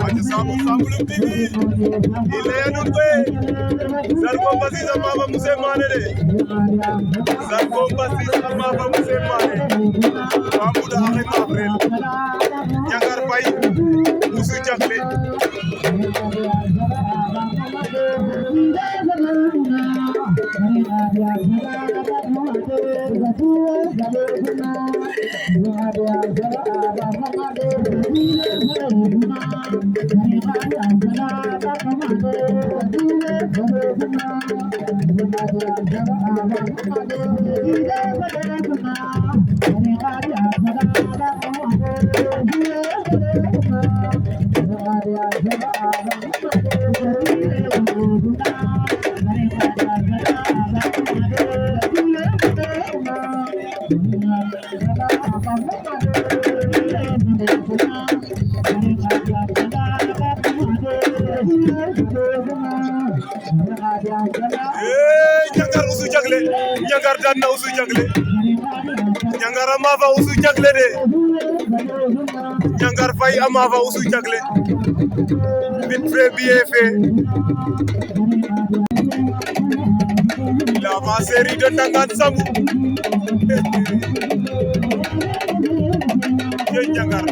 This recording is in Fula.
Aji Sambulum TV ile yanumbe Zarko Mbasisa Mama Muse Mane de Zarko Mbasisa Mama Muse Mane Mamuda Ahmed April Nyangar Faye Musu Jakle Nyangar Usu Jagle Nyangar dan na Usu Jagle Nyangar Amava Usu Jagle de Nyangar Faye Amava Usu Jagle vite fait bien fait la série de Ndangan Sambu Nyangar